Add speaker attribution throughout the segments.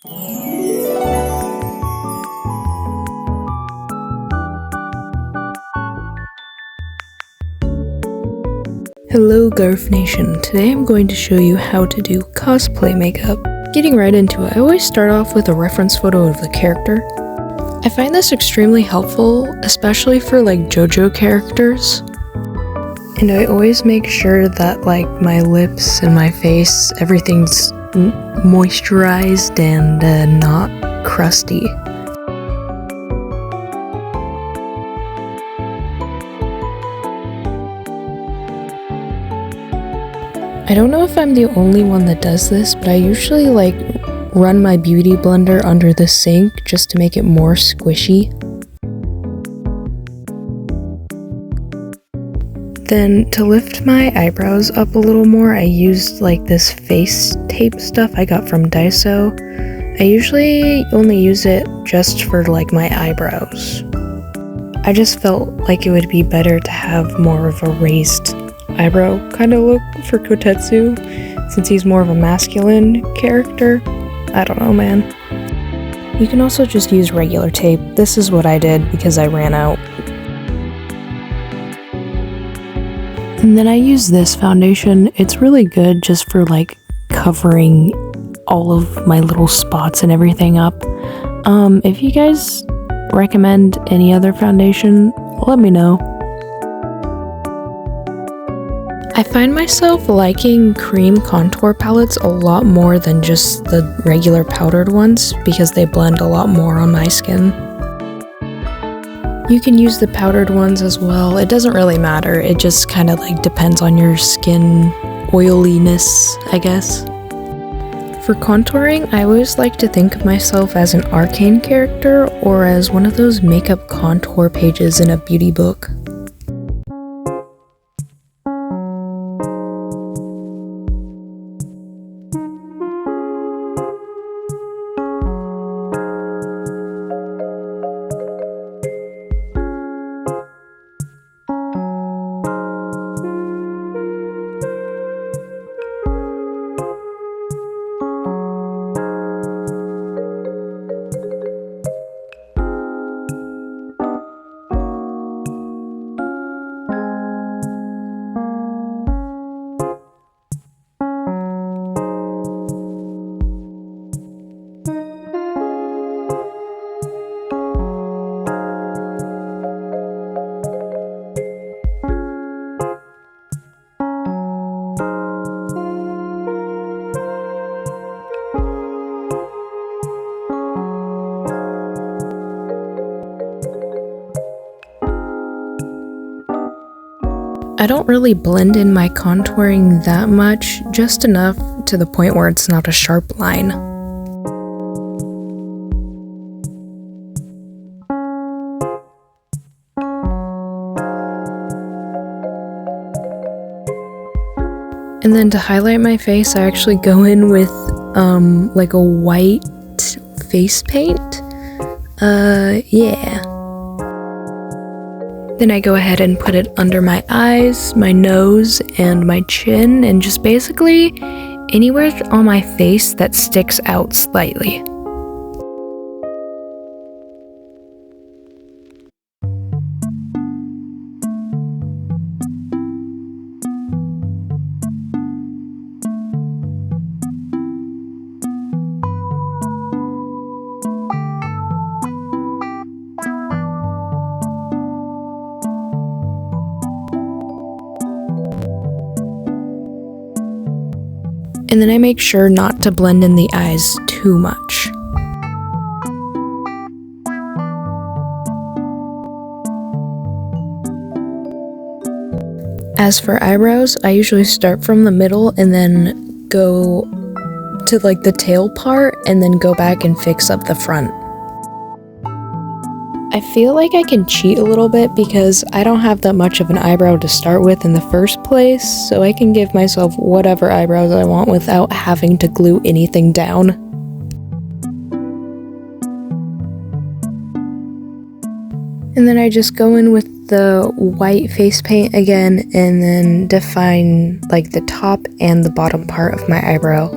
Speaker 1: Hello Garf Nation, today I'm going to show you how to do cosplay makeup. Getting right into it, I always start off with a reference photo of the character. I find this extremely helpful, especially for like JoJo characters. And I always make sure that like my lips and my face, everything's moisturized and not crusty. I don't know if I'm the only one that does this, but I usually like run my beauty blender under the sink just to make it more squishy. Then to lift my eyebrows up a little more, I used like this face tape stuff I got from Daiso. I usually only use it just for like my eyebrows. I just felt like it would be better to have more of a raised eyebrow kind of look for Kotetsu, since he's more of a masculine character. I don't know, man. You can also just use regular tape. This is what I did because I ran out. And then I use this foundation. It's really good just for like covering all of my little spots and everything up. If you guys recommend any other foundation, let me know. I find myself liking cream contour palettes a lot more than just the regular powdered ones because they blend a lot more on my skin. You can use the powdered ones as well, it doesn't really matter, it just kind of like depends on your skin oiliness, I guess. For contouring, I always like to think of myself as an arcane character or as one of those makeup contour pages in a beauty book. I don't really blend in my contouring that much, just enough to the point where it's not a sharp line. And then to highlight my face, I actually go in with like a white face paint. Yeah. Then I go ahead and put it under my eyes, my nose, and my chin, and just basically anywhere on my face that sticks out slightly. And then I make sure not to blend in the eyes too much. As for eyebrows, I usually start from the middle and then go to like the tail part and then go back and fix up the front. I feel like I can cheat a little bit because I don't have that much of an eyebrow to start with in the first place, so I can give myself whatever eyebrows I want without having to glue anything down. And then I just go in with the white face paint again and then define like the top and the bottom part of my eyebrow.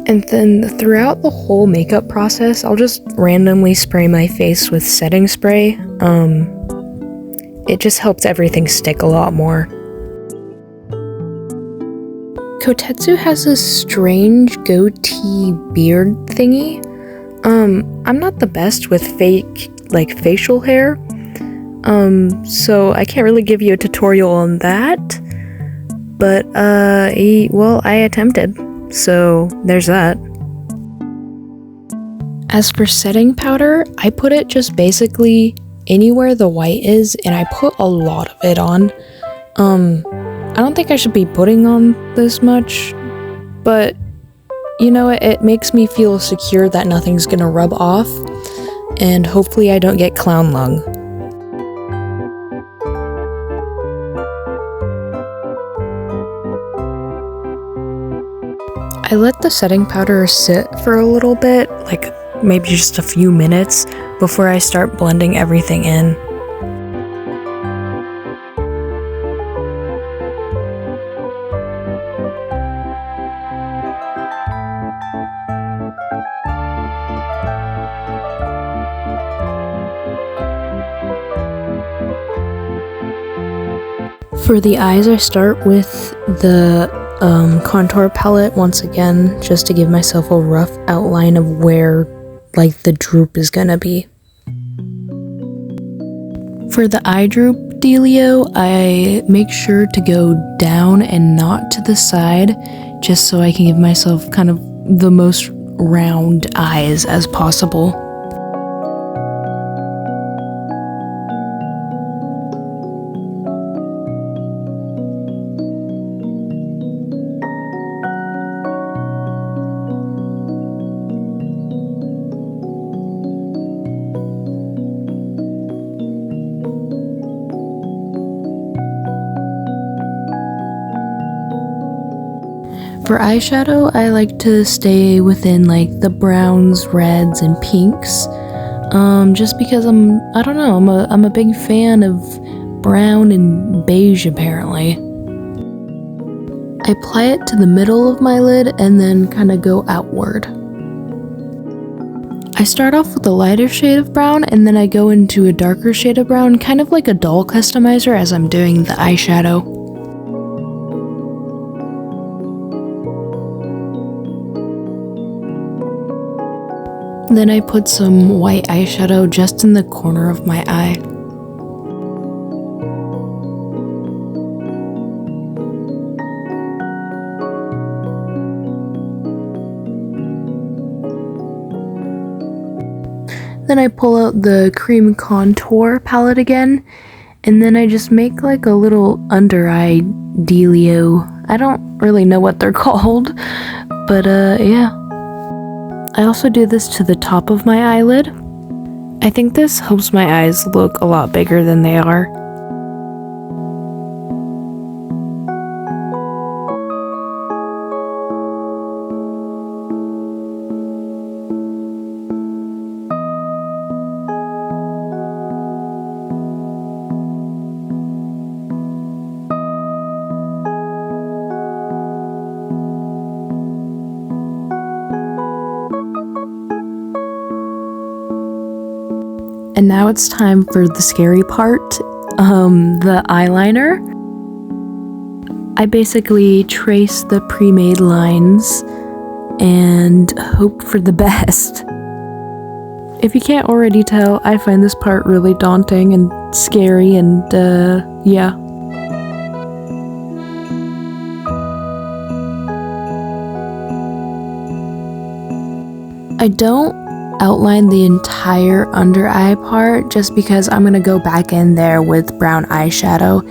Speaker 1: And then throughout the whole makeup process, I'll just randomly spray my face with setting spray. It just helps everything stick a lot more. Kotetsu has this strange goatee beard thingy. I'm not the best with facial hair. So I can't really give you a tutorial on that. But, well, I attempted. So there's that. As for setting powder, I put it just basically anywhere the white is, and I put a lot of it on. I don't think I should be putting on this much, but you know, it makes me feel secure that nothing's gonna rub off, and hopefully I don't get clown lung. I let the setting powder sit for a little bit, like maybe just a few minutes, before I start blending everything in. For the eyes, I start with the contour palette once again, just to give myself a rough outline of where like the droop is gonna be. For the eye droop dealio, I make sure to go down and not to the side, just so I can give myself kind of the most round eyes as possible. For eyeshadow, I like to stay within like the browns, reds, and pinks. Just because I don't know, I'm a big fan of brown and beige apparently. I apply it to the middle of my lid and then kind of go outward. I start off with a lighter shade of brown and then I go into a darker shade of brown, kind of like a doll customizer as I'm doing the eyeshadow. Then I put some white eyeshadow just in the corner of my eye. Then I pull out the cream contour palette again, and then I just make like a little under eye dealio. I don't really know what they're called, but yeah. I also do this to the top of my eyelid. I think this helps my eyes look a lot bigger than they are. And now it's time for the scary part, the eyeliner. I basically trace the pre-made lines and hope for the best. If you can't already tell, I find this part really daunting and scary and, yeah. I don't outline the entire under eye part just because I'm gonna go back in there with brown eyeshadow,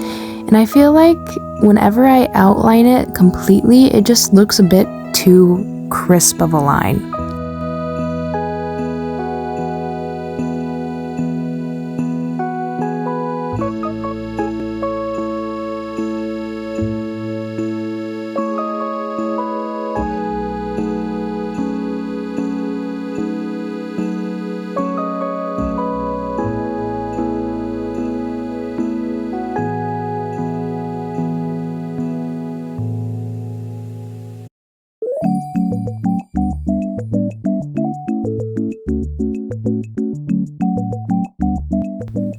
Speaker 1: and I feel like whenever I outline it completely, it just looks a bit too crisp of a line.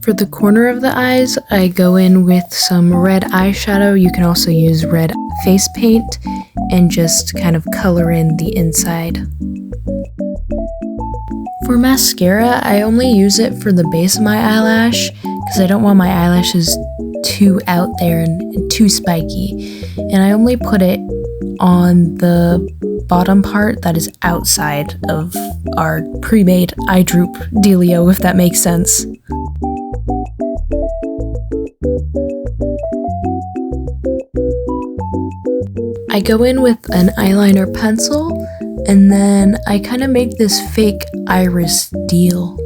Speaker 1: For the corner of the eyes, I go in with some red eyeshadow. You can also use red face paint and just kind of color in the inside. For mascara, I only use it for the base of my eyelash because I don't want my eyelashes too out there and too spiky. And I only put it on the bottom part that is outside of our pre-made eye droop dealio, if that makes sense. I go in with an eyeliner pencil, and then I kind of make this fake iris deal.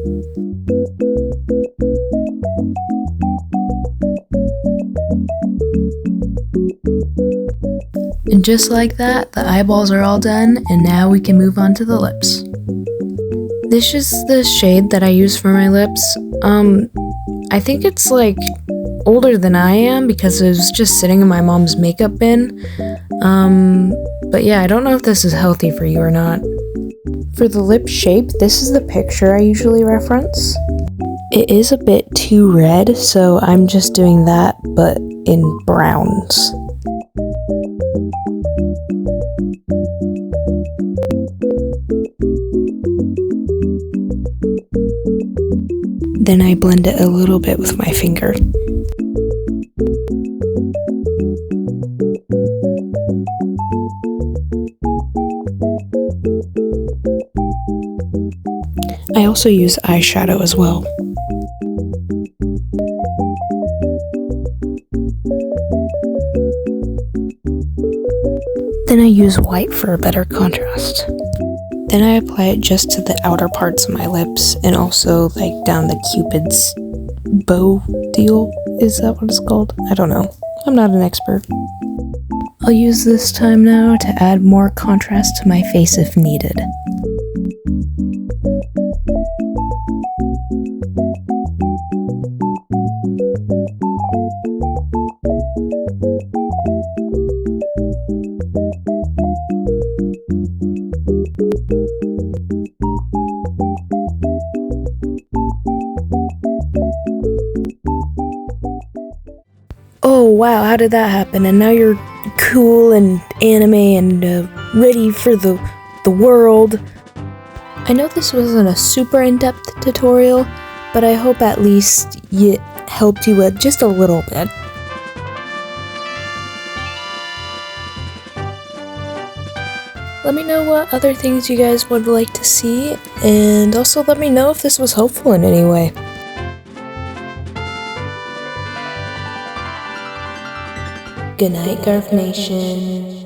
Speaker 1: And just like that, the eyeballs are all done, and now we can move on to the lips. This is the shade that I use for my lips. I think it's like older than I am because it was just sitting in my mom's makeup bin. But yeah, I don't know if this is healthy for you or not. For the lip shape, this is the picture I usually reference. It is a bit too red, so I'm just doing that, but in browns. Then I blend it a little bit with my finger. I also use eyeshadow as well. Then I use white for a better contrast. Then I apply it just to the outer parts of my lips and also like down the Cupid's bow deal. Is that what it's called? I don't know. I'm not an expert. I'll use this time now to add more contrast to my face if needed. Oh wow, how did that happen? And now you're cool and anime and ready for the world. I know this wasn't a super in-depth tutorial, but I hope at least it helped you with just a little bit. Let me know what other things you guys would like to see, and also let me know if this was helpful in any way. Good night, Garf Nation.